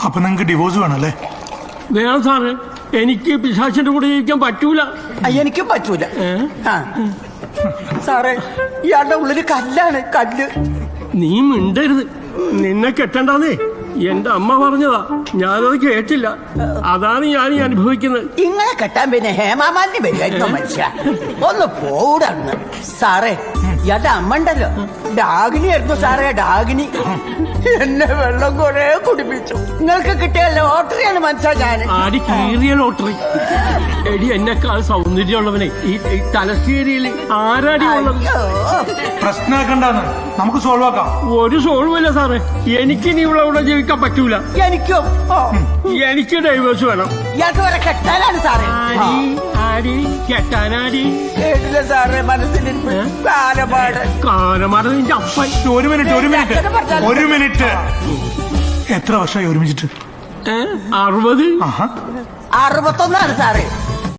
അപ്പൊ നിങ്ങക്ക് ഡിവോഴ്സ് വേണല്ലേ? വേണം സാറേ, എനിക്ക് പിശാചിന്റെ കൂടെ ജീവിക്കാൻ പറ്റൂല. എനിക്കും പറ്റൂല. സാറേ, ഇയാളുടെ ഉള്ളില് കല്ലാണ്, കല്ല്. നീ മിണ്ടരുത്. നിന്നെ കെട്ടണ്ടെന്നേ എന്റെ അമ്മ പറഞ്ഞതാ, ഞാനത് കേട്ടില്ല. അതാണ് ഞാൻ ഈ അനുഭവിക്കുന്നത്. ഇങ്ങളെ കെട്ടാൻ പിന്നെ ഹേമാമാലിന് വരുമായിരുന്നു മനുഷ്യ. ഒന്ന് പോടാണ് സാറേ. ഇയാളുടെ അമ്മ ഉണ്ടല്ലോ, ഡാഗിനി ആയിരുന്നു സാറേ, ഡാഗിനി. എന്നെ വെള്ളം കൊറേ കുടിപ്പിച്ചു. നിങ്ങൾക്ക് കിട്ടിയ ലോട്ടറിയാണ് മനസ്സാ ഞാൻ. ആടി കീറിയ ലോട്ടറി. എടി, എന്നെക്കാൾ സൗന്ദര്യമുള്ളവനെ ഈ തലശ്ശേരിയിൽ ആരാടി ഉള്ളത്? പ്രശ്നമാക്കണ്ടെന്ന് നമുക്ക് സോൾവ് ആക്കാം. ഒരു സോൾവില്ല സാറേ, എനിക്ക് നീ ഇവിടെ ജീവിക്കാൻ പറ്റൂല. എനിക്കും എനിക്ക് ഡൈവേഴ്സ് വേണം. ഇയാൾക്ക് വരെ കെട്ടാനാണ് സാറേ. ആടി കെട്ടാനാടി? കേട്ടില്ല സാറേ, മനസ്സിലിരിപ്പ് കാലപാട്. കാലമാട നിന്റെ അപ്പൻ. ഒരു മിനിറ്റ്. എത്ര വർഷമായി ഒരുമിച്ചിട്ട്? 60. 61 സാറേ.